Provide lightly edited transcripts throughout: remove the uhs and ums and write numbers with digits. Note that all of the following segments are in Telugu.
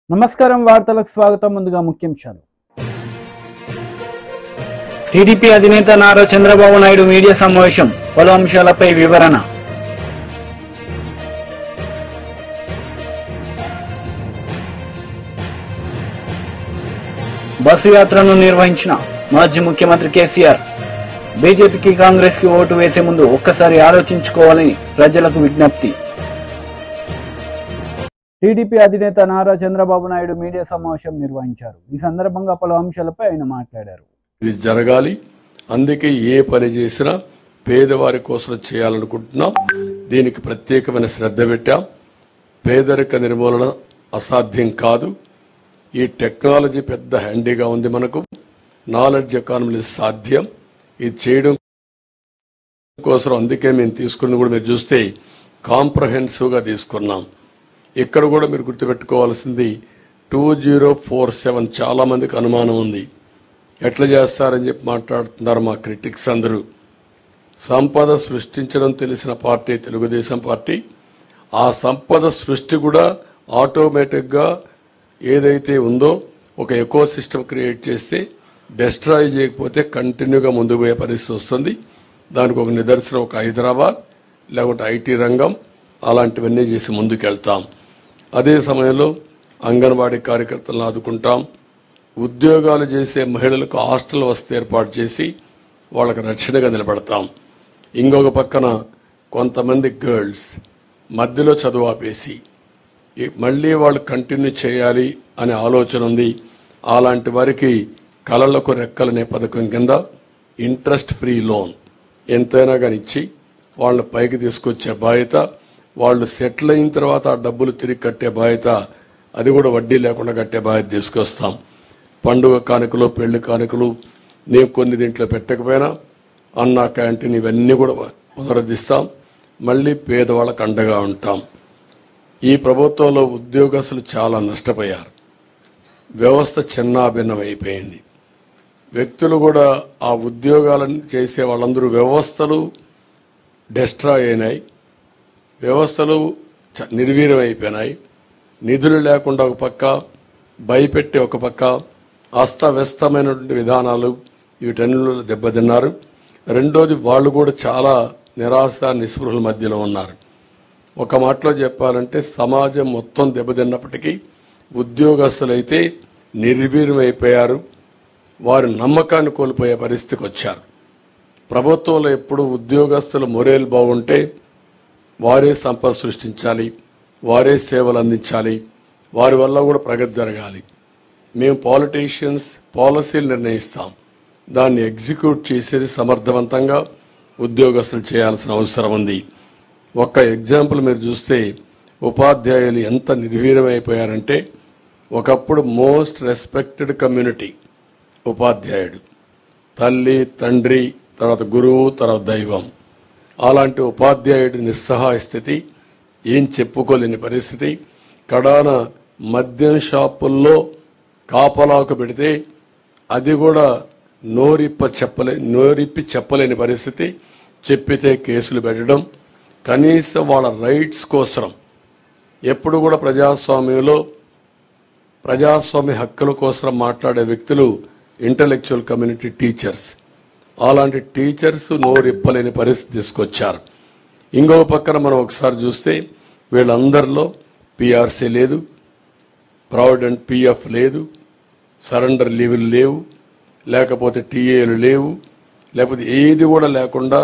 నమస్కారం వార్తలకు స్వాగతం. ముందుగా ముఖ్యాంశాలు. టీడీపీ అధినేత నారా చంద్రబాబు నాయుడు మీడియా సమావేశం, పలు అంశాలపై వివరణ. బస్సు యాత్రను నిర్వహించిన మాజీ ముఖ్యమంత్రి కేసీఆర్, బీజేపీకి కాంగ్రెస్ కి ఓటు వేసే ముందు ఒక్కసారి ఆలోచించుకోవాలని ప్రజలకు విజ్ఞప్తి. టీడీపీ అధినేత నారా చంద్రబాబు నాయుడు మీడియా సమావేశం నిర్వహించారు. ఈ సందర్భంగా పలు అంశాలపై ఆయన మాట్లాడారు. ఇది జరగాలి, అందుకే ఏ పని చేసినా పేదవారి కోసం చేయాలనుకుంటున్నాం. దీనికి ప్రత్యేకమైన శ్రద్ధ పెట్టాం. పేదరిక నిర్మూలన అసాధ్యం కాదు. ఈ టెక్నాలజీ పెద్ద హ్యాండీగా ఉంది. మనకు నాలెడ్జ్ ఎకానమీ సాధ్యం. ఇది చేయడం కోసం అందుకే మేము తీసుకున్నది కూడా మీరు చూస్తే కాంప్రహెన్సివ్ గా తీసుకున్నాం. ఇక్కడ కూడా మీరు గుర్తుపెట్టుకోవాల్సింది 2047 చాలా మందికి అనుమానం ఉంది. ఎట్లా చేస్తారని చెప్పి మాట్లాడుతున్నారు మా క్రిటిక్స్ అందరూ. సంపద సృష్టించడం తెలిసిన పార్టీ తెలుగుదేశం పార్టీ. ఆ సంపద సృష్టి కూడా ఆటోమేటిక్ గా ఏదైతే ఉందో ఒక ఎకో సిస్టమ్ క్రియేట్ చేస్తే డెస్ట్రాయ్ చేయకపోతే కంటిన్యూగా ముందుకు పోయే పరిస్థితి వస్తుంది. దానికి ఒక నిదర్శనం ఒక హైదరాబాద్, లేకుంటే ఐటీ రంగం, అలాంటివన్నీ చేసి ముందుకెళ్తాం. అదే సమయంలో అంగన్వాడీ కార్యకర్తలను ఆదుకుంటాం. ఉద్యోగాలు చేసే మహిళలకు హాస్టల్ వసతి ఏర్పాటు చేసి వాళ్ళకి రక్షణగా నిలబడతాం. ఇంకొక పక్కన కొంతమంది గర్ల్స్ మధ్యలో చదువు ఆపేసి మళ్లీ వాళ్ళు కంటిన్యూ చేయాలి అనే ఆలోచన ఉంది. అలాంటి వారికి కళలకు రెక్కలనే పథకం కింద ఇంట్రెస్ట్ ఫ్రీ లోన్ ఎంతైనా కానీ ఇచ్చి వాళ్ళని పైకి తీసుకొచ్చే బాధ్యత, వాళ్ళు సెటిల్ అయిన తర్వాత ఆ డబ్బులు తిరిగి కట్టే బాధ్యత, అది కూడా వడ్డీ లేకుండా కట్టే బాధ్యత తీసుకొస్తాం. పండుగ కానుకలు, పెళ్లి కానుకలు నేను కొన్ని దీంట్లో పెట్టకపోయినా అన్నా క్యాంటీన్ ఇవన్నీ కూడా పునరుద్ధరిస్తాం. మళ్లీ పేదవాళ్ళకు అండగా ఉంటాం. ఈ ప్రభుత్వంలో ఉద్యోగస్తులు చాలా నష్టపోయారు. వ్యవస్థ చిన్నాభిన్నం అయిపోయింది. వ్యక్తులు కూడా ఆ ఉద్యోగాలను చేసే వాళ్ళందరూ వ్యవస్థలు డెస్ట్రాయ్ అయినాయి. వ్యవస్థలు నిర్వీర్యం అయిపోయినాయి. నిధులు లేకుండా ఒక పక్క, భయపెట్టి ఒక పక్క, అస్తవ్యస్తమైనటువంటి విధానాలు, వీటన్నిటిలో దెబ్బతిన్నారు. రెండోది వాళ్ళు కూడా చాలా నిరాశ నిస్పృహల మధ్యలో ఉన్నారు. ఒక మాటలో చెప్పాలంటే సమాజం మొత్తం దెబ్బతిన్నప్పటికీ ఉద్యోగస్తులైతే నిర్వీర్యం అయిపోయారు. వారి నమ్మకాన్ని కోల్పోయే పరిస్థితికి వచ్చారు. ప్రభుత్వంలో ఎప్పుడు ఉద్యోగస్తుల మొరేల్ బాగుంటే వారే సంపద సృష్టించాలి, వారే సేవలు అందించాలి, వారి వల్ల కూడా ప్రగతి జరగాలి. మేము పాలిటీషియన్స్ పాలసీలు నిర్ణయిస్తాం, దాన్ని ఎగ్జిక్యూట్ చేసేది సమర్థవంతంగా ఉద్యోగస్తులు చేయాల్సిన అవసరం ఉంది. ఒక్క ఎగ్జాంపుల్ మీరు చూస్తే ఉపాధ్యాయులు ఎంత నిర్వీర్యమైపోయారంటే, ఒకప్పుడు మోస్ట్ రెస్పెక్టెడ్ కమ్యూనిటీ ఉపాధ్యాయుడు, తల్లి తండ్రి, తర్వాత గురువు, తర్వాత దైవం. అలాంటి ఉపాధ్యాయుడి నిస్సహాయ స్థితి, ఏం చెప్పుకోలేని పరిస్థితి. కడాన మద్యం షాపుల్లో కాపలాకు పెడితే అది కూడా నోరిప్పి చెప్పలేని పరిస్థితి. చెప్పితే కేసులు పెట్టడం. కనీసం వాళ్ళ రైట్స్ కోసం ఎప్పుడు కూడా ప్రజాస్వామ్యంలో ప్రజాస్వామ్య హక్కుల కోసం మాట్లాడే వ్యక్తులు ఇంటలెక్చువల్ కమ్యూనిటీ టీచర్స్. అలాంటి టీచర్స్ నోరిప్పలేని పరిస్థితి తీసుకొచ్చారు. ఇంకొక పక్కన మనం ఒకసారి చూస్తే వీళ్ళందరిలో పీఆర్సీ లేదు, ప్రావిడెంట్ పీఎఫ్ లేదు, సరెండర్ లీవులు లేవు, లేకపోతే టీఏలు లేవు, లేకపోతే ఏది కూడా లేకుండా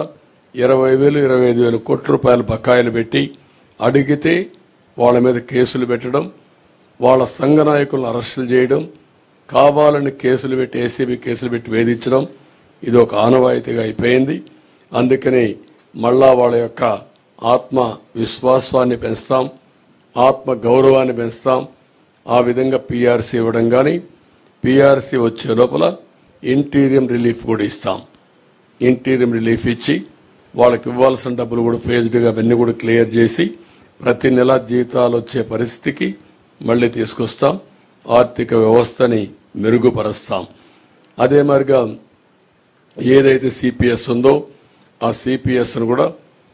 20,000 25,000 కోట్ల రూపాయలు బకాయిలు పెట్టి అడిగితే వాళ్ళ మీద కేసులు పెట్టడం, వాళ్ళ సంఘ నాయకులను అరెస్టులు చేయడం, కావాలని కేసులు పెట్టి ఏసీబీ కేసులు పెట్టి వేధించడం, ఇది ఒక ఆనవాయితీగా అయిపోయింది. అందుకని మళ్ళా వాళ్ళ యొక్క ఆత్మ విశ్వాసాన్ని పెంచుతాం, ఆత్మ గౌరవాన్ని పెంచుతాం. ఆ విధంగా పీఆర్సీ ఇవ్వడం కానీ, పీఆర్సీ వచ్చే లోపల ఇంటీరియం రిలీఫ్ కూడా ఇస్తాం. ఇంటీరియం రిలీఫ్ ఇచ్చి వాళ్ళకి ఇవ్వాల్సిన డబ్బులు కూడా ఫేజ్డ్గా అవన్నీ కూడా క్లియర్ చేసి ప్రతి నెల జీతాలు వచ్చే పరిస్థితికి మళ్లీ తీసుకొస్తాం. ఆర్థిక వ్యవస్థని మెరుగుపరుస్తాం. అదే మరిగా ఏదైతే సిపిఎస్ ఉందో ఆ సిపిఎస్ను కూడా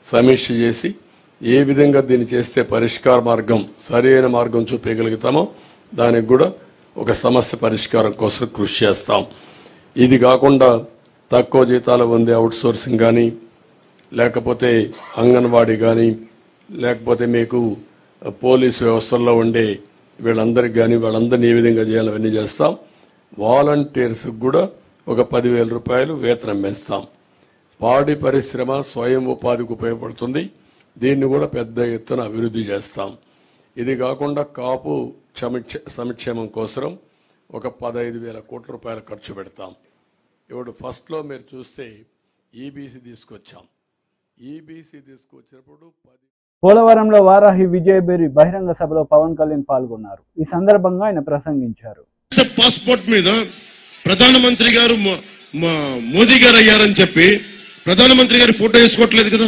సమీక్ష చేసి ఏ విధంగా దీన్ని చేస్తే పరిష్కార మార్గం, సరైన మార్గం చూపించగలుగుతామో దానికి కూడా ఒక సమస్య పరిష్కారం కోసం కృషి చేస్తాం. ఇది కాకుండా తక్కువ జీతాలు పొందే అవుట్సోర్సింగ్ కానీ, లేకపోతే అంగన్వాడీ కానీ, లేకపోతే మీకు పోలీసు వ్యవస్థల్లో ఉండే వీళ్ళందరికీ కానీ వాళ్ళందరినీ ఏ విధంగా చేయాలో అవన్నీ చేస్తాం. వాలంటీర్స్కి కూడా ఒక 10,000 రూపాయలు వేతనం పెంచుతాం. పాడి పరిశ్రమ స్వయం ఉపాధికి ఉపయోగపడుతుంది. దీన్ని కూడా పెద్ద ఎత్తున అభివృద్ధి చేస్తాం. ఇది కాకుండా కాపు సంక్షేమం కోసం ఒక 15,000 కోట్ల రూపాయలు ఖర్చు పెడతాం. ఇప్పుడు ఫస్ట్లో మీరు చూస్తే ఈబీసీ తీసుకొచ్చాం. ఈబీసీ తీసుకొచ్చినప్పుడు పోలవరంలో వారాహి విజయబేరి బహిరంగ సభలో పవన్ కళ్యాణ్ పాల్గొన్నారు. ఈ సందర్భంగా ఆయన ప్రసంగించారు. పాస్పోర్ట్ మీద ప్రధానమంత్రి గారు మోదీ గారు అయ్యారని చెప్పి ప్రధానమంత్రి గారి ఫోటో వేసుకోవట్లేదు కదా.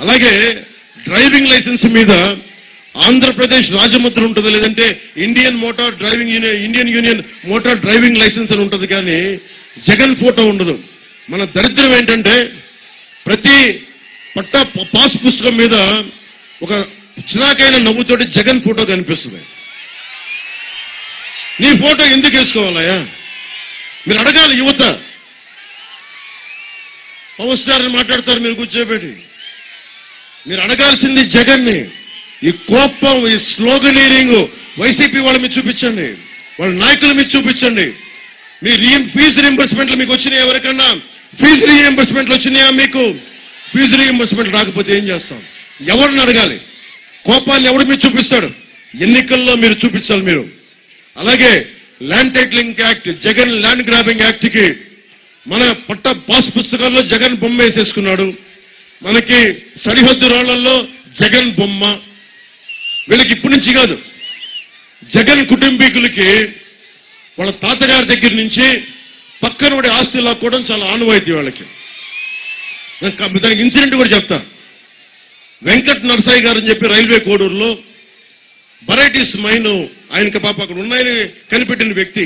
అలాగే డ్రైవింగ్ లైసెన్స్ మీద ఆంధ్రప్రదేశ్ రాజముద్ర ఉంటుంది, లేదంటే Indian union motor driving licence అని ఉంటుంది, కానీ జగన్ ఫోటో ఉండదు. మన దరిద్రం ఏంటంటే ప్రతి పాస్ పుస్తకం మీద ఒక చిరాకైన నవ్వుతోటి జగన్ ఫోటో కనిపిస్తుంది. నీ ఫోటో ఎందుకు వేసుకోవాలయా? మీరు అడగాలి. యువత పవర్ స్టార్ అని మాట్లాడతారు మీరు కూర్చోబెట్టి. మీరు అడగాల్సింది జగన్ని. ఈ కోపం, ఈ స్లోగనీరింగ్ వైసీపీ వాళ్ళ మీద చూపించండి, వాళ్ళ నాయకుల మీద చూపించండి. మీ ఫీజు రీఎంబర్స్మెంట్లు మీకు వచ్చినాయా? ఎవరికన్నా ఫీజు రీఎంబర్స్మెంట్లు వచ్చినాయా? మీకు ఫీజు రీఎంబర్స్మెంట్ రాకపోతే ఏం చేస్తాం? ఎవరిని అడగాలి? కోపాన్ని ఎవరి మీద చూపిస్తాడు? ఎన్నికల్లో మీరు చూపించాలి మీరు. అలాగే land titling act, Jagan land grabbing act కి మన పాస్ పుస్తకాల్లో జగన్ బొమ్మ వేసేసుకున్నాడు. మనకి సరిహద్దు రాళ్లలో జగన్ బొమ్మ. వీళ్ళకి ఇప్పటి నుంచి కాదు, జగన్ కుటుంబీకులకి వాళ్ళ తాతగారి దగ్గర నుంచి పక్కన వాడి ఆస్తి లాక్కోవడం చాలా ఆనవాయితీ వాళ్ళకి. దానికి ఇన్సిడెంట్ కూడా చెప్తా. వెంకట్ నరసాయి గారు అని చెప్పి రైల్వే కోడూరులో వెరైటీస్ మైన్ ఆయనకి పాప అక్కడ ఉన్నాయని కనిపెట్టిన వ్యక్తి,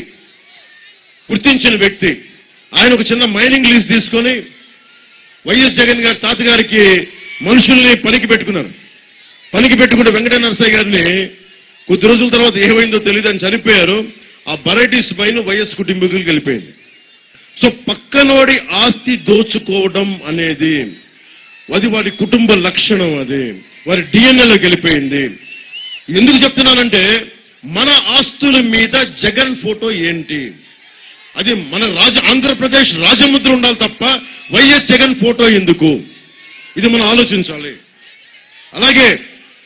గుర్తించిన వ్యక్తి. ఆయన ఒక చిన్న మైనింగ్ లీజ్ తీసుకొని వైఎస్ జగన్ గారి తాతగారికి మనుషుల్ని పనికి పెట్టుకున్నారు. పనికి పెట్టుకుంటే వెంకట నరసాయి గారిని కొద్ది రోజుల తర్వాత ఏమైందో తెలియదు, అని చనిపోయారు. ఆ వెరైటీస్ మైన్ వైఎస్ కుటుంబీకులకు వెళ్ళిపోయింది. సో పక్కనోడి ఆస్తి దోచుకోవడం అనేది అది వాడి కుటుంబ లక్షణం, అది వారి డిఎన్ఏలోకి వెళ్ళిపోయింది. ఎందుకు చెప్తున్నానంటే మన ఆస్తుల మీద జగన్ ఫోటో ఏంటి? అది మన ఆంధ్రప్రదేశ్ రాజముద్ర ఉండాలి తప్ప వైఎస్ జగన్ ఫోటో ఎందుకు? ఇది మనం ఆలోచించాలి. అలాగే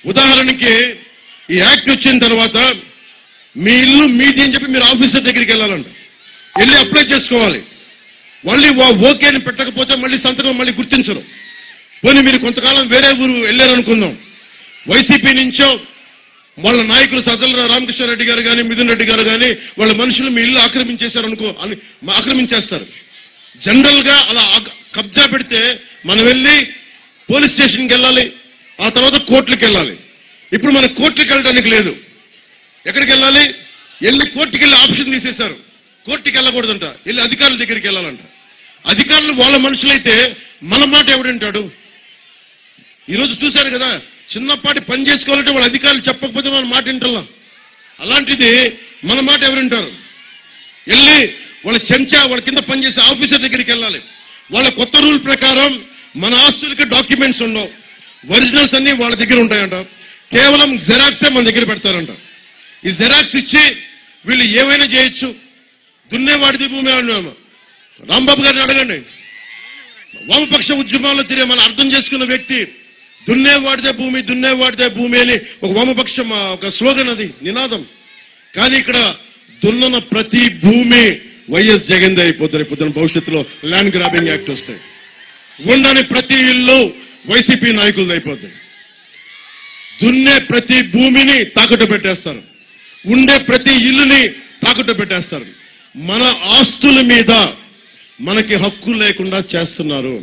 ఉదాహరణకి ఈ యాక్ట్ వచ్చిన తర్వాత మీ ఇల్లు మీది అని చెప్పి మీరు ఆఫీసర్ దగ్గరికి వెళ్ళాలంట, వెళ్ళి అప్లై చేసుకోవాలి. మళ్ళీ ఓకే అని పెట్టకపోతే మళ్ళీ సంతకం మళ్ళీ గుర్తించరు. పోనీ మీరు కొంతకాలం వేరే ఊరు వెళ్ళారనుకుందాం, వైసీపీ నుంచో వాళ్ళ నాయకులు సజ్జల రామకృష్ణారెడ్డి గారు కానీ మిథున్ రెడ్డి గారు కానీ వాళ్ళ మనుషులు మీ ఇల్లు ఆక్రమించేస్తారు. జనరల్ గా అలా కబ్జా పెడితే మనం వెళ్ళి పోలీస్ స్టేషన్కి వెళ్ళాలి, ఆ తర్వాత కోర్టులకు వెళ్ళాలి. ఇప్పుడు మన కోర్టులకు వెళ్ళడానికి లేదు. ఎక్కడికి వెళ్ళాలి? వెళ్ళి కోర్టుకి వెళ్ళి ఆప్షన్ తీసేశారు. కోర్టుకి వెళ్ళకూడదంట, వెళ్ళి అధికారుల దగ్గరికి వెళ్ళాలంట. అధికారులు వాళ్ళ మనుషులైతే మన మాట ఎవడంటాడు? ఈరోజు చూశారు కదా, చిన్నపాటి పని చేసుకోవాలంటే వాళ్ళ అధికారులు చెప్పకపోతే మన మాట వింటల్లా. అలాంటిది మన మాట ఎవరింటారు? వెళ్ళి వాళ్ళ చెంచా వాళ్ళ కింద పనిచేసే ఆఫీసర్ దగ్గరికి వెళ్ళాలి. వాళ్ళ కొత్త రూల్ ప్రకారం మన ఆస్తులకి డాక్యుమెంట్స్ ఉండవు, ఒరిజినల్స్ అన్ని వాళ్ళ దగ్గర ఉంటాయంట. కేవలం జెరాక్సే మన దగ్గర పెడతారంట. ఈ జెరాక్స్ ఇచ్చి వీళ్ళు ఏమైనా చేయొచ్చు. దున్నేవాడిది భూమి. రాంబాబు గారిని అడగండి, వామపక్ష ఉద్యమాల్లో తిరిగి మనం అర్థం చేసుకున్న వ్యక్తి. దున్నేవాడిదే భూమి అని ఒక వామపక్ష ఒక స్లోగన్, అది నినాదం. కానీ ఇక్కడ దున్నన ప్రతి భూమి వైఎస్ జగన్దే అయిపోతారు. పొద్దున భవిష్యత్తులో ల్యాండ్ గ్రాబింగ్ యాక్ట్ వస్తాయి. ఉండని ప్రతి ఇల్లు వైసీపీ నాయకులది అయిపోతాయి. దున్నే ప్రతి భూమిని తాకట్టు పెట్టేస్తారు, ఉండే ప్రతి ఇల్లుని తాకట్టు పెట్టేస్తారు. మన ఆస్తుల మీద మనకి హక్కు లేకుండా చేస్తున్నారు.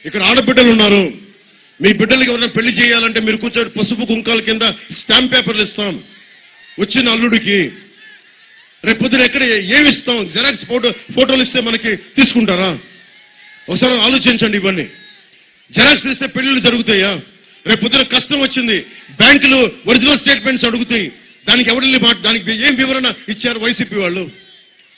ఇక్కడ ఆడబిడ్డలు ఉన్నారు, మీ బిడ్డలకి ఎవరైనా పెళ్లి చేయాలంటే మీరు కూర్చొని పసుపు కుంకాల కింద స్టాంప్ పేపర్లు ఇస్తాం వచ్చిన అల్లుడికి. రేపు పొద్దున ఎక్కడ ఏమి ఇస్తాం? జెరాక్స్ ఫోటోలు ఇస్తే మనకి తీసుకుంటారా? ఒకసారి ఆలోచించండి. ఇవన్నీ జెరాక్స్ ఇస్తే పెళ్లిళ్ళు జరుగుతాయా? రేపు పొద్దున కష్టం వచ్చింది, బ్యాంకులు ఒరిజినల్ స్టేట్మెంట్స్ అడుగుతాయి. దానికి ఎవరిని దానికి ఏం వివరణ ఇచ్చారు వైసీపీ వాళ్ళు?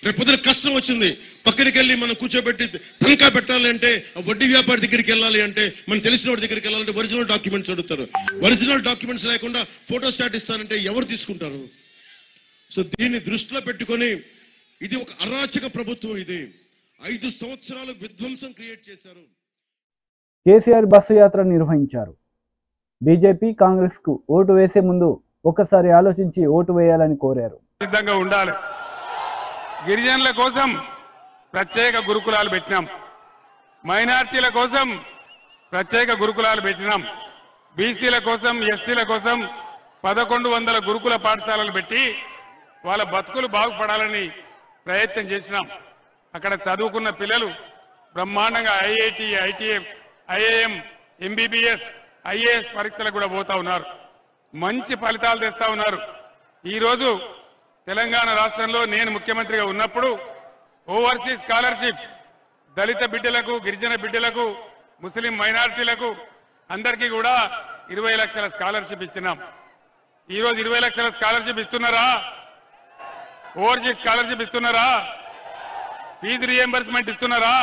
రేపు పొద్దున కష్టం వచ్చింది, పక్కడికి వెళ్ళి మనం కూర్చోబెట్టి తనఖా పెట్టాలి అంటే, వడ్డీ వ్యాపారి దగ్గరికి వెళ్ళాలి అంటే, మనం తెలిసిన వాడి దగ్గరికి వెళ్ళాలంటే ఒరిజినల్ డాక్యుమెంట్స్ అడుగుతారు. ఒరిజినల్ డాక్యుమెంట్స్ లేకుండా ఫోటో స్టాట్ ఇస్తారంటే ఎవరు తీసుకుంటారు? సో దీన్ని దృష్టిలో పెట్టుకొని ఇది ఒక అరాచక ప్రభుత్వం. ఇది 5 సంవత్సరాలు విధ్వంసం క్రియేట్ చేశారు. కేసీఆర్ బస్సు యాత్ర నిర్వహించారు. బీజేపీ కాంగ్రెస్ కు ఓటు వేసే ముందు ఒక్కసారి ఆలోచించి ఓటు వేయాలని కోరారు. సిద్ధంగా ఉండాలి. గిరిజనుల కోసం ప్రత్యేక గురుకులాలు పెట్టినాం, మైనార్టీల కోసం ప్రత్యేక గురుకులాలు పెట్టినాం, బీసీల కోసం ఎస్టీల కోసం 1100 గురుకుల పాఠశాలలు పెట్టి వాళ్ళ బతుకులు బాగుపడాలని ప్రయత్నం చేసినాం. అక్కడ చదువుకున్న పిల్లలు బ్రహ్మాండంగా IIT, ITF, IIM, MBBS, IAS పరీక్షలకు కూడా పోతా ఉన్నారు. మంచి ఫలితాలు తెస్తా ఉన్నారు. ఈరోజు తెలంగాణ రాష్ట్రంలో నేను ముఖ్యమంత్రిగా ఉన్నప్పుడు ఓవర్సీస్ స్కాలర్షిప్ దళిత బిడ్డలకు, గిరిజన బిడ్డలకు, ముస్లిం మైనారిటీలకు అందరికీ కూడా 20 లక్షల స్కాలర్షిప్ ఇచ్చినాం. ఈరోజు 20 లక్షల స్కాలర్షిప్ ఇస్తున్నారా? ఓవర్సీస్ స్కాలర్షిప్ ఇస్తున్నారా? ఫీజు రియంబర్స్మెంట్ ఇస్తున్నారా?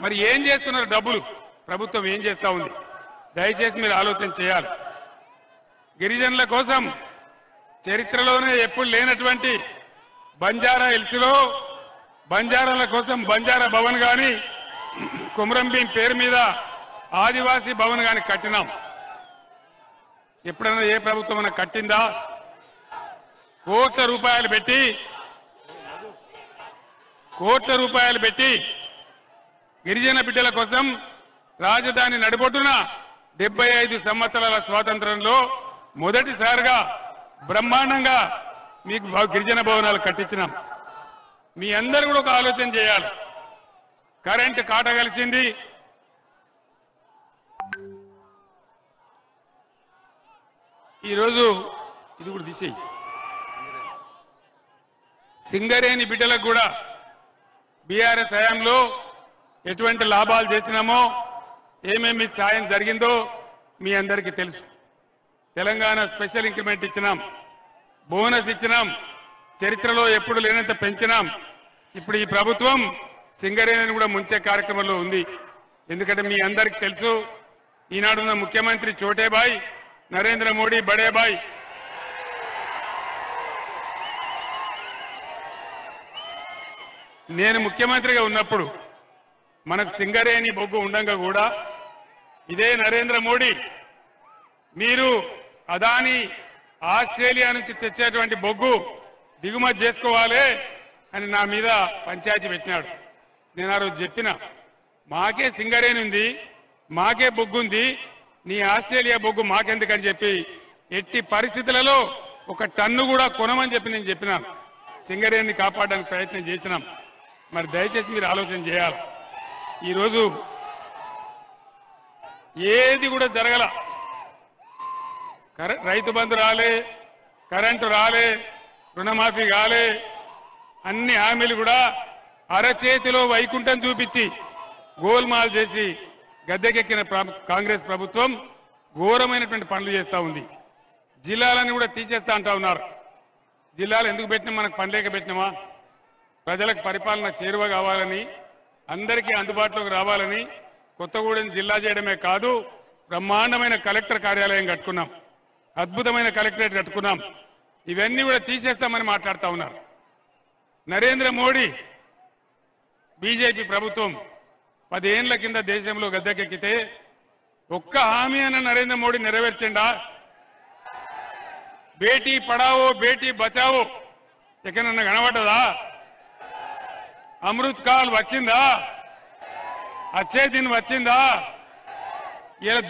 మరి ఏం చేస్తున్నారు? డబ్బులు ప్రభుత్వం ఏం చేస్తా ఉంది? దయచేసి మీరు ఆలోచన చేయాలి. గిరిజనుల కోసం చరిత్రలోనే ఎప్పుడు లేనటువంటి బంజారా హిల్స్లో బంజారాల కోసం బంజారా భవన్ గాని, కుమరంభీం పేరు మీద ఆదివాసీ భవన్ గాని కట్టినాం. ఎప్పుడైనా ఏ ప్రభుత్వం అన్నా కట్టిందా? కోట్ల రూపాయలు పెట్టి గిరిజన బిడ్డల కోసం రాజధాని నడిబొడ్డున 75 సంవత్సరాల స్వాతంత్రంలో మొదటిసారిగా బ్రహ్మాండంగా మీకు గిరిజన భవనాలు కట్టించినాం. మీ అందరూ కూడా ఒక ఆలోచన చేయాలి. కరెంటు కాట కలిసింది. ఈరోజు ఇది కూడా తీసేయి. సింగరేణి బిడ్డలకు కూడా బీఆర్ఎస్ హయాంలో ఎటువంటి లాభాలు చేసినామో, ఏమేమి సాయం జరిగిందో మీ అందరికీ తెలుసు. తెలంగాణ స్పెషల్ ఇంక్రిమెంట్ ఇచ్చినాం, బోనస్ ఇచ్చినాం, చరిత్రలో ఎప్పుడు లేనంత పెంచినాం. ఇప్పుడు ఈ ప్రభుత్వం సింగరేణిని కూడా ముంచే కార్యక్రమంలో ఉంది. ఎందుకంటే మీ అందరికీ తెలుసు, ఈనాడున్న ముఖ్యమంత్రి చోటేబాయ్ నరేంద్ర మోడీ బడేబాయ్ నేను ముఖ్యమంత్రిగా ఉన్నప్పుడు మనకు సింగరేణి బొగ్గు ఉండంగా కూడా ఇదే నరేంద్ర మోడీ మీరు అదాని ఆస్ట్రేలియా నుంచి తెచ్చేటువంటి బొగ్గు దిగుమతి చేసుకోవాలి అని నా మీద పంచాయతీ పెట్టినాడు. నేను ఆ రోజు చెప్పిన, మాకే సింగరేణి ఉంది, మాకే బొగ్గు ఉంది, నీ ఆస్ట్రేలియా బొగ్గు మాకెందుకని చెప్పి ఎట్టి పరిస్థితులలో 1 టన్ను కూడా కొనమని చెప్పి నేను చెప్పినాను. సింగరేణిని కాపాడడానికి ప్రయత్నం చేసినాం. మరి దయచేసి మీరు ఆలోచన చేయాలి. ఈరోజు ఏది కూడా జరగల. రైతు బంధు రాలే, కరెంటు రాలే, రుణమాఫీ కాలే, అన్ని హామీలు కూడా అరచేతిలో వైకుంఠం చూపించి గోల్మాల్ చేసి గద్దెకెక్కిన కాంగ్రెస్ ప్రభుత్వం ఘోరమైనటువంటి పనులు చేస్తా ఉంది. జిల్లాలను కూడా తీసేస్తా అంటా ఉన్నారు. జిల్లాలు ఎందుకు పెట్టినా? మనకు పనిలేక పెట్టినామా? ప్రజలకు పరిపాలన చేరువ కావాలని, అందరికీ అందుబాటులోకి రావాలని కొత్తగూడెం జిల్లా చేయడమే కాదు, బ్రహ్మాండమైన కలెక్టర్ కార్యాలయం కట్టుకున్నాం, అద్భుతమైన కలెక్టరేట్ కట్టుకున్నాం. ఇవన్నీ కూడా తీసేస్తామని మాట్లాడుతూ ఉన్నారు. నరేంద్ర మోడీ బీజేపీ ప్రభుత్వం 10 ఏళ్ల కింద దేశంలో గద్దెకెక్కితే ఒక్క హామీ అన్న నరేంద్ర మోడీ నెరవేర్చిండా? బేటీ పడావో బేటీ బచావో ఎక్కడన్నా కనబడ్డదా? అమృత్ కాల్ వచ్చిందా? అచ్చే దిన్ వచ్చిందా? ఇలా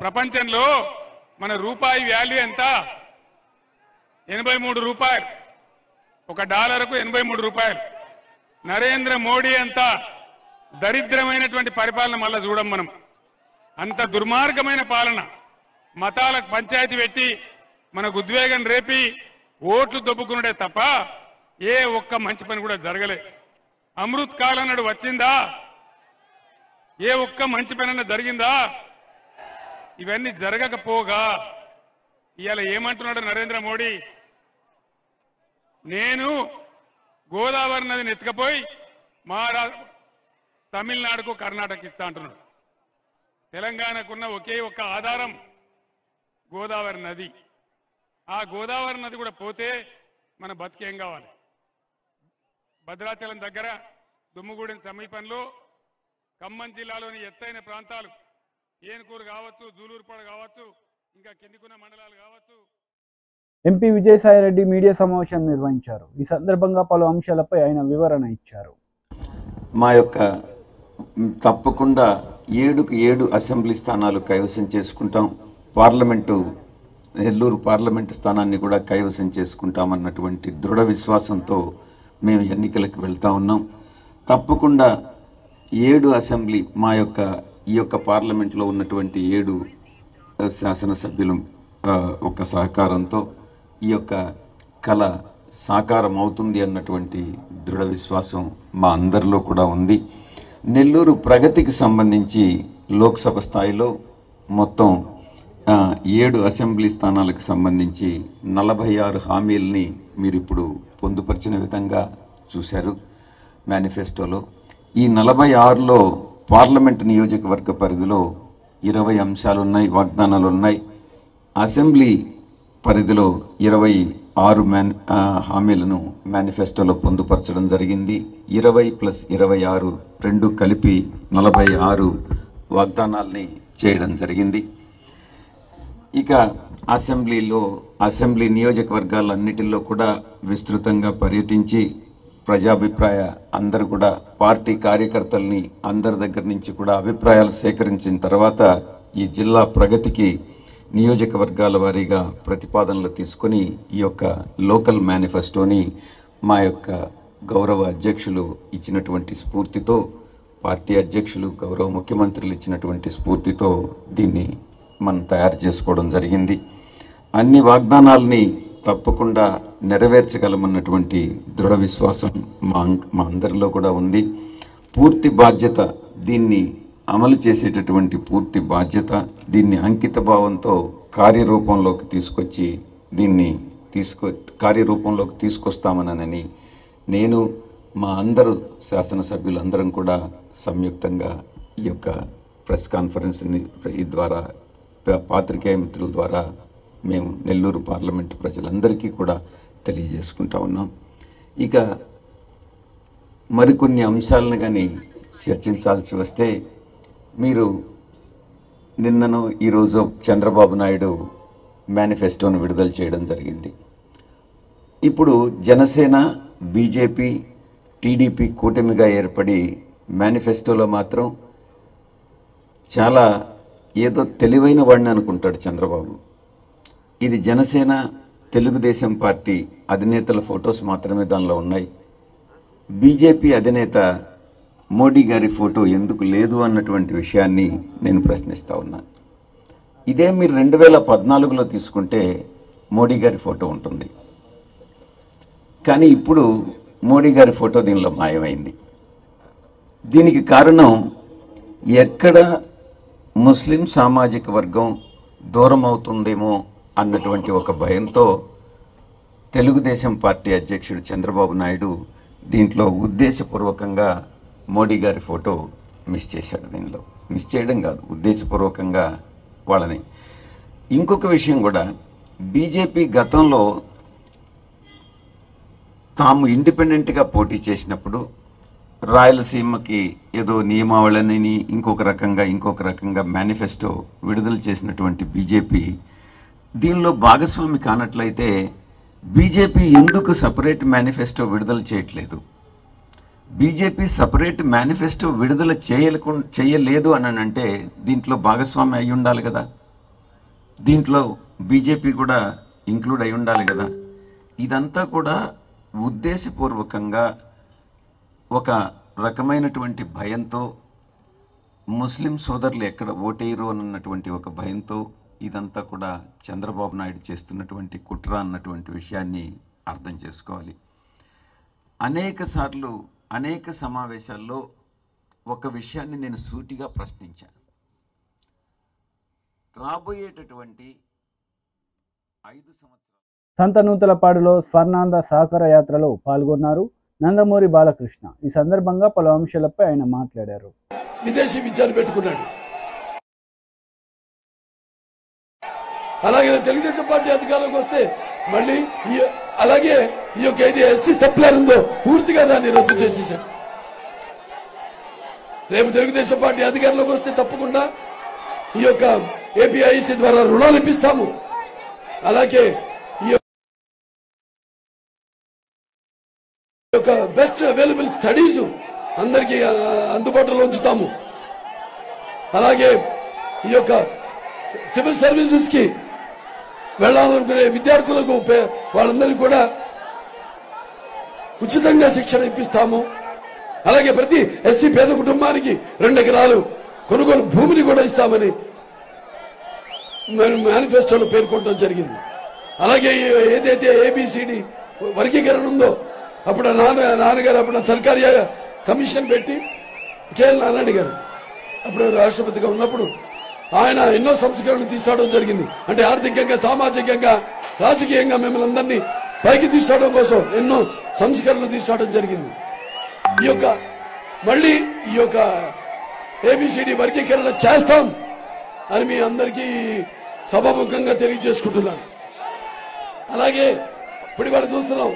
ప్రపంచంలో మన రూపాయి వాల్యూ ఎంత? 83 రూపాయలు. $1కు 83 రూపాయలు. నరేంద్ర మోడీ అంత దరిద్రమైనటువంటి పరిపాలన మళ్ళా చూడం మనం. అంత దుర్మార్గమైన పాలన, మతాలకు పంచాయతీ పెట్టి మనకు ఉద్వేగం రేపి ఓట్లు దొబ్బుకున్నాడే తప్ప ఏ ఒక్క మంచి పని కూడా జరగలే. అమృత్ కాల్ అన్నాడు, వచ్చిందా? ఏ ఒక్క మంచి పని అన్న జరిగిందా? ఇవన్నీ జరగకపోగా ఇవాళ ఏమంటున్నాడు నరేంద్ర మోడీ, నేను గోదావరి నదిని ఎత్తుకపోయి తమిళనాడుకు కర్ణాటక ఇస్తా అంటున్నాడు. తెలంగాణకున్న ఒకే ఒక్క ఆధారం గోదావరి నది. ఆ గోదావరి నది కూడా పోతే మన బతికేం కావాలి? భద్రాచలం దగ్గర దుమ్ముగూడెం సమీపంలో ఖమ్మం జిల్లాలోని ఎత్తైన ప్రాంతాలు ఏనుకూరు కావచ్చు, జూలూరుపాడు కావచ్చు, ఇంకా కిందికున్న మండలాలు కావచ్చు. ఎంపీ విజయసాయిరెడ్డి మీడియా సమావేశం నిర్వహించారు. ఈ సందర్భంగా పలు అంశాలపై ఆయన వివరణ ఇచ్చారు. మా యొక్క తప్పకుండా 7కు 7 అసెంబ్లీ స్థానాలు కైవసం చేసుకుంటాం. నెల్లూరు పార్లమెంటు స్థానాన్ని కూడా కైవసం చేసుకుంటామన్నటువంటి దృఢ విశ్వాసంతో మేము ఎన్నికలకు వెళ్తా ఉన్నాం. తప్పకుండా 7 అసెంబ్లీ ఈ యొక్క పార్లమెంట్లో ఉన్నటువంటి 7 శాసనసభ్యులు ఒక సహకారంతో ఈ యొక్క కళ సాకారం అవుతుంది అన్నటువంటి దృఢ విశ్వాసం మా అందరిలో కూడా ఉంది. నెల్లూరు ప్రగతికి సంబంధించి లోక్సభ స్థాయిలో మొత్తం 7 అసెంబ్లీ స్థానాలకు సంబంధించి 46 హామీల్ని మీరు ఇప్పుడు పొందుపరిచిన విధంగా చూశారు మేనిఫెస్టోలో. ఈ 46లో పార్లమెంటు నియోజకవర్గ పరిధిలో 20 అంశాలు ఉన్నాయి, వాగ్దానాలు ఉన్నాయి. అసెంబ్లీ పరిధిలో 26 హామీలను మేనిఫెస్టోలో పొందుపరచడం జరిగింది. 20+26 రెండు కలిపి 46 వాగ్దానాల్ని చేయడం జరిగింది. ఇక అసెంబ్లీ నియోజకవర్గాలన్నిటిలో కూడా విస్తృతంగా పర్యటించి ప్రజాభిప్రాయ అందరూ కూడా పార్టీ కార్యకర్తల్ని అందరి దగ్గర నుంచి కూడా అభిప్రాయాలు సేకరించిన తర్వాత ఈ జిల్లా ప్రగతికి నియోజకవర్గాల వారీగా ప్రతిపాదనలు తీసుకుని ఈ యొక్క లోకల్ మేనిఫెస్టోని మా యొక్క గౌరవ అధ్యక్షులు ఇచ్చినటువంటి స్ఫూర్తితో, పార్టీ అధ్యక్షులు గౌరవ ముఖ్యమంత్రులు ఇచ్చినటువంటి స్ఫూర్తితో దీన్ని మనం తయారు చేసుకోవడం జరిగింది. అన్ని వాగ్దానాల్ని తప్పకుండా నెరవేర్చగలమన్నటువంటి దృఢ విశ్వాసం మా అందరిలో కూడా ఉంది. పూర్తి బాధ్యత, దీన్ని అమలు చేసేటటువంటి పూర్తి బాధ్యత, దీన్ని అంకిత భావంతో కార్యరూపంలోకి తీసుకొచ్చి కార్యరూపంలోకి తీసుకొస్తామనని నేను, మా అందరూ శాసనసభ్యులందరం కూడా సంయుక్తంగా ఈ యొక్క ప్రెస్ కాన్ఫరెన్స్ని ద్వారా పాత్రికేయ మిత్రుల ద్వారా మేము నెల్లూరు పార్లమెంటు ప్రజలందరికీ కూడా తెలియజేసుకుంటా ఉన్నాం. ఇక మరికొన్ని అంశాలను కానీ చర్చించాల్సి వస్తే, మీరు నిన్నను ఈరోజు చంద్రబాబు నాయుడు మేనిఫెస్టోను విడుదల చేయడం జరిగింది. ఇప్పుడు జనసేన, బీజేపీ, టీడీపీ కూటమిగా ఏర్పడి మేనిఫెస్టోలో మాత్రం చాలా ఏదో తెలివైన వాడిని అనుకుంటాడు చంద్రబాబు. ఇది జనసేన, తెలుగుదేశం పార్టీ అధినేతల ఫొటోస్ మాత్రమే దానిలో ఉన్నాయి. బీజేపీ అధినేత మోడీ గారి ఫోటో ఎందుకు లేదు అన్నటువంటి విషయాన్ని నేను ప్రశ్నిస్తా ఉన్నాను. ఇదే మీరు 2014లో తీసుకుంటే మోడీ గారి ఫోటో ఉంటుంది, కానీ ఇప్పుడు మోడీ గారి ఫోటో దీనిలో మాయమైంది. దీనికి కారణం, ఎక్కడ ముస్లిం సామాజిక వర్గం దూరం అవుతుందేమో అన్నటువంటి ఒక భయంతో తెలుగుదేశం పార్టీ అధ్యక్షుడు చంద్రబాబు నాయుడు దీంట్లో ఉద్దేశపూర్వకంగా మోడీ గారి ఫోటో మిస్ చేశాడు. దీనిలో మిస్ చేయడం కాదు, ఉద్దేశపూర్వకంగా వాళ్ళని. ఇంకొక విషయం కూడా, బీజేపీ గతంలో తాము ఇండిపెండెంట్గా పోటీ చేసినప్పుడు రాయలసీమకి ఏదో నియమావళిని ఇంకొక రకంగా మేనిఫెస్టో విడుదల చేసినటువంటి బీజేపీ దీనిలో భాగస్వామి కానట్లయితే బీజేపీ ఎందుకు సపరేట్ మేనిఫెస్టో విడుదల చేయట్లేదు? బీజేపీ సపరేట్ మేనిఫెస్టో విడుదల చేయలేదు అని అంటే దీంట్లో భాగస్వామి అయి ఉండాలి కదా, దీంట్లో బీజేపీ కూడా ఇంక్లూడ్ అయి ఉండాలి కదా. ఇదంతా కూడా ఉద్దేశపూర్వకంగా ఒక రకమైనటువంటి భయంతో, ముస్లిం సోదరులు ఎక్కడ ఓటేయరు అన్నటువంటి ఒక భయంతో ఇదంతా కూడా చంద్రబాబు నాయుడు చేస్తున్నటువంటి కుట్ర అన్నటువంటి విషయాన్ని అర్థం చేసుకోవాలి. అనేక సార్లు అనేక సమావేశాల్లో ఒక విషయాన్ని నేను సూటిగా ప్రశ్నించాను. రాబోయేటటువంటి 5 సంవత్సరాలు సంతనూతలపాడులో స్వర్ణాంధ సహకార యాత్రలో పాల్గొన్నారు నందమూరి బాలకృష్ణ. ఈ సందర్భంగా పలు అంశాలపై ఆయన మాట్లాడారు. విదేశీ విద్యను పెట్టుకున్నాడు. అలాగే తెలుగుదేశం పార్టీ అధికారంలోకి వస్తే మళ్ళీ అలాగే ఈ యొక్క ఏది ఎస్సీ సప్లైర్ ఉందో పూర్తిగా దాన్ని రద్దు చేసేసాడు. రేపు తెలుగుదేశం పార్టీ అధికారంలోకి వస్తే తప్పకుండా ఈ యొక్క ఏపీఐసి ద్వారా రుణాలు ఇప్పిస్తాము. అలాగే ఈ యొక్క బెస్ట్ అవైలబుల్ స్టడీస్ అందరికీ అందుబాటులో ఉంచుతాము. అలాగే ఈ యొక్క సివిల్ సర్వీసెస్ కి వెళ్లాలనుకునే విద్యార్థులకు వాళ్ళందరికీ కూడా ఉచితంగా శిక్షణ ఇప్పిస్తాము. అలాగే ప్రతి ఎస్సీ పేద కుటుంబానికి 2 ఎకరాలు కొనుగోలు భూమిని కూడా ఇస్తామని మేనిఫెస్టోలో పేర్కొనడం జరిగింది. అలాగే ఏదైతే ఏబిసిడి వర్గీకరణ ఉందో అప్పుడు నాన్నగారు అప్పుడు సర్కారీ కమిషన్ పెట్టి కేఎల్ నారాయణ గారు అప్పుడు రాష్ట్రపతిగా ఉన్నప్పుడు ఆయన ఎన్నో సంస్కరణలు తీసుకురావడం జరిగింది. అంటే ఆర్థికంగా, సామాజికంగా, రాజకీయంగా మిమ్మల్ని అందరినీ పైకి తీసుకురావడం కోసం ఎన్నో సంస్కరణలు తీసుకురావడం జరిగింది. ఈ యొక్క మళ్ళీ ఈ యొక్క ఏబిసిడి వర్గీకరణ చేస్తాం అని మీ అందరికీ సభాముఖంగా తెలియజేసుకుంటున్నాను. అలాగే ఇప్పుడు వాళ్ళు చూస్తున్నాం,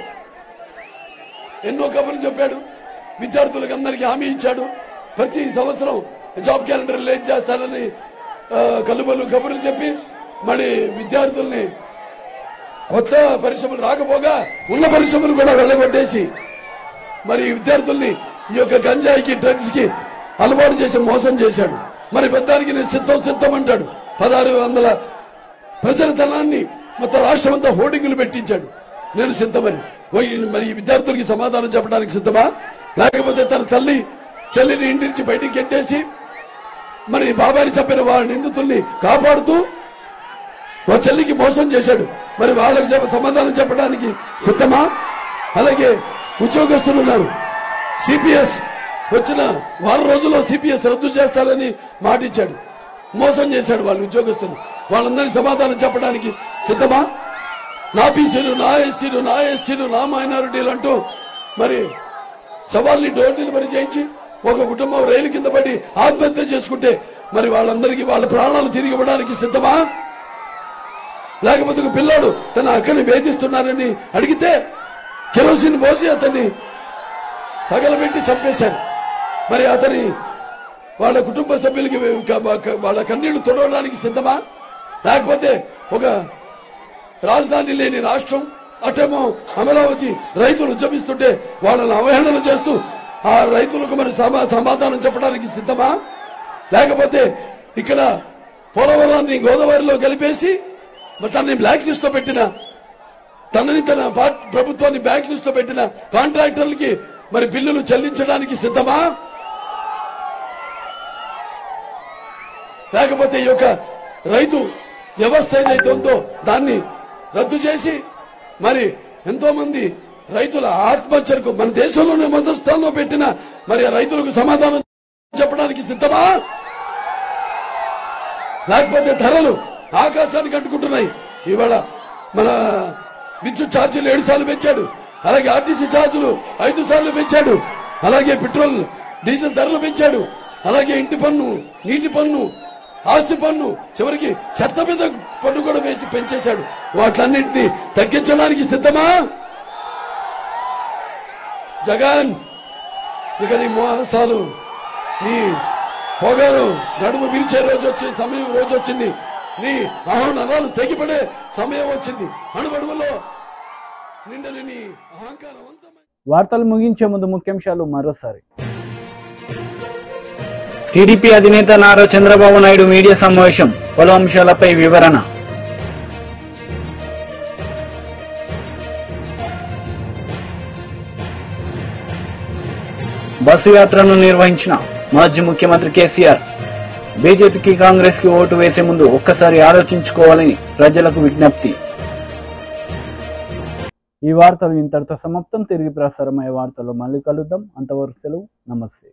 ఎన్నో కబుర్లు చెప్పాడు, విద్యార్థులకు అందరికీ హామీ ఇచ్చాడు. ప్రతి సంవత్సరం జాబ్ క్యాలెండర్ రిలీజ్ చేస్తానని కలుబలు కబుర్లు చెప్పి మరి విద్యార్థుల్ని కొత్త పరిశ్రమలు రాకపోగా ఉన్న పరిశ్రమలు కూడా వెళ్ళగొట్టేసి మరి విద్యార్థుల్ని ఈ యొక్క గంజాయికి, డ్రగ్స్ కి అలవాటు చేసి మోసం చేశాడు. మరి పెద్దానికి నేను సిద్ధం అంటాడు. 1600 ప్రజల ధనాన్ని మొత్తం రాష్ట్రం అంతా హోర్డింగులు పెట్టించాడు. నేను సిద్ధమని. మరి విద్యార్థులకి సమాధానం చెప్పడానికి సిద్ధమా? లేకపోతే తన తల్లి చెల్లిని ఇంటి నుంచి బయటికి గెట్టేసి మరి బాబాని చెప్పిన వాళ్ళ నిందితుల్ని కాపాడుతూ వాళ్ళ చెల్లికి మోసం చేశాడు. మరి వాళ్ళకి సమాధానం చెప్పడానికి సిద్ధమా? అలాగే ఉద్యోగస్తులు ఉన్నారు. సిపిఎస్ వచ్చిన వారం రోజుల్లో సిపిఎస్ రద్దు చేస్తారని మాటిచ్చాడు. మోసం చేశాడు వాళ్ళ ఉద్యోగస్తులు. వాళ్ళందరికీ సమాధానం చెప్పడానికి సిద్ధమా? నా బీసీలు, నా ఎస్సీలు, నా ఎస్టీలు, నా మైనారిటీలు అంటూ మరి సవాల్ని డోర్ డెలివరీ చేయించి ఒక కుటుంబం రైలు కింద పడి ఆత్మహత్య చేసుకుంటే మరి వాళ్ళందరికీ వాళ్ళ ప్రాణాలు తిరిగి ఇవ్వడానికి సిద్ధమా? లేకపోతే ఒక పిల్లాడు తన అక్కని వేధిస్తున్నారని అడిగితే కెరోసిన్ పోసి అతన్ని తగలబెట్టి చంపేశారు. మరి అతని వాళ్ళ కుటుంబ సభ్యులకి వాళ్ళ కన్నీళ్లు తొడవడానికి సిద్ధమా? లేకపోతే ఒక రాజధాని లేని రాష్ట్రం, అటేమో అమరావతి రైతులు ఉద్యమిస్తుంటే వాళ్ళని అవహేళన చేస్తూ ఆ రైతులకు మరి సమాధానం చెప్పడానికి సిద్ధమా? లేకపోతే ఇక్కడ పోలవరాన్ని గోదావరిలో కలిపేసి మరి తనని బ్లాక్ లిస్ట్ లో పెట్టిన, తనని తన ప్రభుత్వాన్ని బ్లాక్ లిస్ట్ లో పెట్టిన కాంట్రాక్టర్లకి మరి బిల్లులు చెల్లించడానికి సిద్ధమా? లేకపోతే ఈ యొక్క రైతు వ్యవస్థ ఏదైతే ఉందో దాన్ని రద్దు చేసి మరి ఎంతో మంది రైతుల ఆత్మహత్యలకు మన దేశంలోనే మొదటి స్థానంలో పెట్టిన మరి ఆ రైతులకు సమాధానం చెప్పడానికి సిద్ధమా? లేకపోతే ధరలు ఆకాశానికి అంటుకుంటున్నాయి. ఇవాళ మన విద్యుత్ ఛార్జీలు 7 సార్లు పెంచాడు. అలాగే ఆర్టీసీ ఛార్జీలు 5 సార్లు పెంచాడు. అలాగే పెట్రోల్, డీజిల్ ధరలు పెంచాడు. అలాగే ఇంటి పన్ను, నీటి పన్ను, ఆస్తి పన్ను, చివరికి చెత్త మీద పన్ను కూడా వేసి పెంచేశాడు. వాటిలన్నింటినీ తగ్గించడానికి సిద్ధమా? జగన్, ఇక నీ మోసాలు, నీ పొగరు నడుము విరిచే రోజు వచ్చింది. నీ అహోనరాలు తెగిపడే సమయం వచ్చింది. అణువణువులో నిండని నీ అహంకారం. వార్తలు ముగించే ముందు ముఖ్యాంశాలు మరోసారి. టీడీపీ అధినేత నారా చంద్రబాబు నాయుడు మీడియా సమావేశం, పలు అంశాలపై వివరణ. బస్సు యాత్రను నిర్వహించిన మాజీ ముఖ్యమంత్రి కేసీఆర్, బీజేపీకి కాంగ్రెస్ కి ఓటు వేసే ముందు ఒక్కసారి ఆలోచించుకోవాలని ప్రజలకు విజ్ఞప్తి. ఈ వార్తలు ఇంతటితో సమాప్తం. తిరిగి ప్రసారమయ్యే వార్తల్లో మళ్ళీ కలుద్దాం. అంతవరకు సెలవు. నమస్తే.